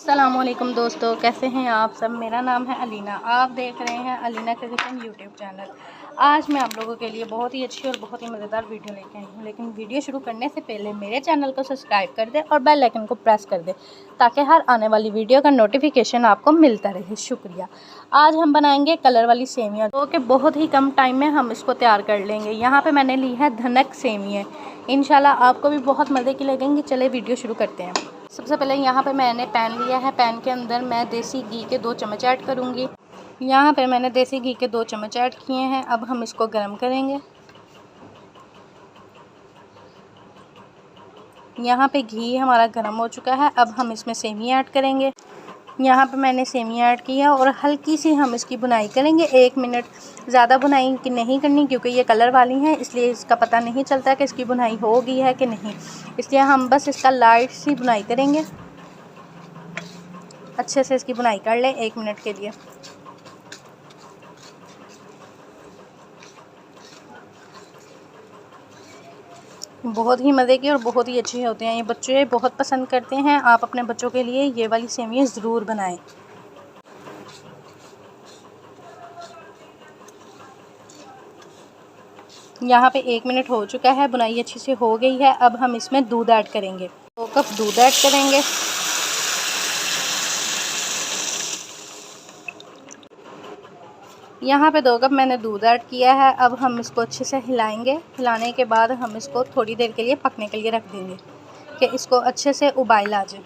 अस्सलामुअलैकुम दोस्तों, कैसे हैं आप सब। मेरा नाम है अलीना, आप देख रहे हैं अलीना का किचन यूट्यूब चैनल। आज मैं आप लोगों के लिए बहुत ही अच्छी और बहुत ही मज़ेदार वीडियो लेके आई हूँ। लेकिन वीडियो शुरू करने से पहले मेरे चैनल को सब्सक्राइब कर दें और बेल आइकन को प्रेस कर दें ताकि हर आने वाली वीडियो का नोटिफिकेशन आपको मिलता रहे। शुक्रिया। आज हम बनाएंगे कलर वाली सेवियाँ, जो कि बहुत ही कम टाइम में हम इसको तैयार कर लेंगे। यहाँ पर मैंने ली है धनक सेवियाँ, इंशाल्लाह आपको भी बहुत मज़े की लगेंगी। चले वीडियो शुरू करते हैं। सबसे पहले यहाँ पे मैंने पैन लिया है। पैन के अंदर मैं देसी घी के 2 चम्मच ऐड करूँगी। यहाँ पे मैंने देसी घी के 2 चम्मच ऐड किए हैं। अब हम इसको गर्म करेंगे। यहाँ पे घी हमारा गर्म हो चुका है। अब हम इसमें सेवियाँ ऐड करेंगे। यहाँ पे मैंने सेवियाँ ऐड की है और हल्की सी हम इसकी बुनाई करेंगे 1 मिनट। ज़्यादा बुनाई की नहीं करनी क्योंकि ये कलर वाली हैं, इसलिए इसका पता नहीं चलता कि इसकी बुनाई हो गई है कि नहीं। इसलिए हम बस इसका लाइट सी बुनाई करेंगे। अच्छे से इसकी बुनाई कर लें 1 मिनट के लिए। बहुत ही मज़े की और बहुत ही अच्छी होते हैं। ये बच्चे बहुत पसंद करते हैं। आप अपने बच्चों के लिए ये वाली सेवियाँ ज़रूर बनाएं। यहाँ पे 1 मिनट हो चुका है, बुनाई अच्छी से हो गई है। अब हम इसमें दूध ऐड करेंगे। 2 कप दूध ऐड करेंगे। यहाँ पे 2 कप मैंने दूध ऐड किया है। अब हम इसको अच्छे से हिलाएंगे। हिलाने के बाद हम इसको थोड़ी देर के लिए पकने के लिए रख देंगे कि इसको अच्छे से उबाल आ जाए।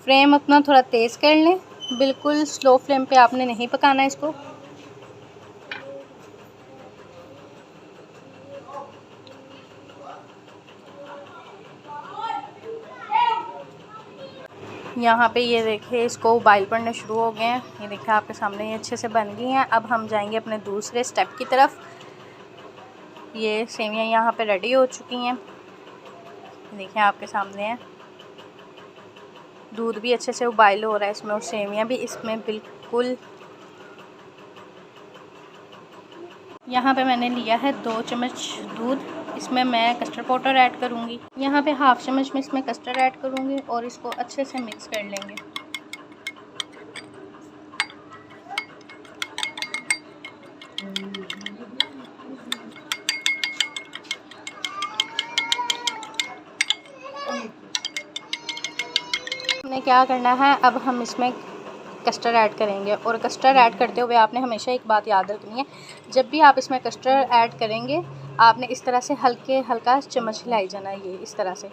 फ्लेम अपना थोड़ा तेज़ कर लें, बिल्कुल स्लो फ्लेम पे आपने नहीं पकाना इसको। यहाँ पे ये देखिए इसको उबाल पड़ने शुरू हो गए हैं। ये देखिए आपके सामने ये अच्छे से बन गई हैं। अब हम जाएंगे अपने दूसरे स्टेप की तरफ। ये सेवियाँ यहाँ पे रेडी हो चुकी हैं। देखिए आपके सामने है। दूध भी अच्छे से उबाल हो रहा है इसमें और सेवियाँ भी इसमें बिल्कुल। यहाँ पे मैंने लिया है 2 चम्मच दूध। इसमें मैं कस्टर्ड पाउडर ऐड करूँगी। यहाँ पे हाफ चम्मच में इसमें कस्टर्ड ऐड करूँगी और इसको अच्छे से मिक्स कर लेंगे। हमने क्या करना है, अब हम इसमें कस्टर्ड ऐड करेंगे। और कस्टर्ड ऐड करते हुए आपने हमेशा एक बात याद रखनी है, जब भी आप इसमें कस्टर्ड ऐड करेंगे आपने इस तरह से हल्का चम्मच हिलाई जाना है, ये इस तरह से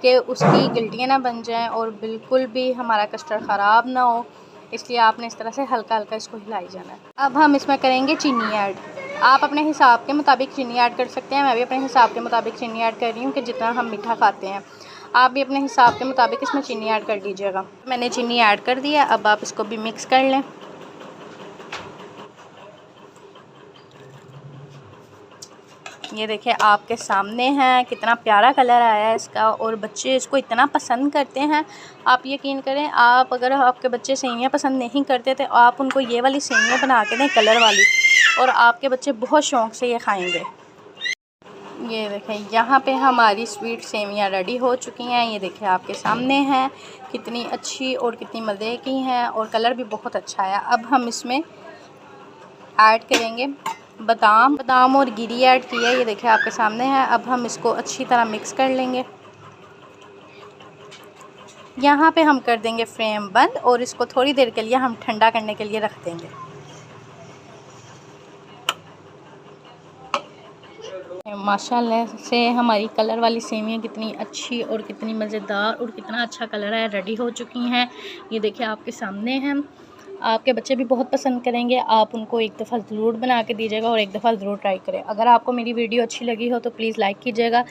कि उसकी गिल्टियाँ ना बन जाएं और बिल्कुल भी हमारा कस्टर्ड ख़राब ना हो। इसलिए आपने इस तरह से हल्का इसको हिलाई जाना है। अब हम इसमें करेंगे चीनी ऐड। आप अपने हिसाब के मुताबिक चीनी ऐड कर सकते हैं। मैं भी अपने हिसाब के मुताबिक चीनी ऐड कर रही हूँ कि जितना हम मीठा खाते हैं। आप भी अपने हिसाब के मुताबिक इसमें चीनी ऐड कर दीजिएगा। मैंने चीनी ऐड कर दिया। अब आप इसको भी मिक्स कर लें। ये देखिए आपके सामने है, कितना प्यारा कलर आया है इसका और बच्चे इसको इतना पसंद करते हैं। आप यकीन करें, आप अगर आपके बच्चे सेवियाँ पसंद नहीं करते तो आप उनको ये वाली सेवियाँ बना के दें कलर वाली, और आपके बच्चे बहुत शौक़ से ये खाएँगे। ये देखें यहाँ पे हमारी स्वीट सेवियाँ रेडी हो चुकी हैं। ये देखें आपके सामने हैं, कितनी अच्छी और कितनी मज़े की हैं और कलर भी बहुत अच्छा है। अब हम इसमें ऐड करेंगे बादाम और गिरी ऐड की है। ये देखें आपके सामने है। अब हम इसको अच्छी तरह मिक्स कर लेंगे। यहाँ पे हम कर देंगे फ्लेम बंद और इसको थोड़ी देर के लिए हम ठंडा करने के लिए रख देंगे। माशाल्लाह से हमारी कलर वाली सेवियाँ कितनी अच्छी और कितनी मज़ेदार और कितना अच्छा कलर है, रेडी हो चुकी हैं। ये देखिए आपके सामने हैं। आपके बच्चे भी बहुत पसंद करेंगे। आप उनको एक दफ़ा ज़रूर बना के दीजिएगा और एक दफ़ा ज़रूर ट्राई करें। अगर आपको मेरी वीडियो अच्छी लगी हो तो प्लीज़ लाइक कीजिएगा,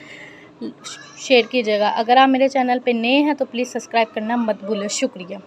शेयर कीजिएगा। अगर आप मेरे चैनल पे नए हैं तो प्लीज़ सब्सक्राइब करना मत भूलें। शुक्रिया।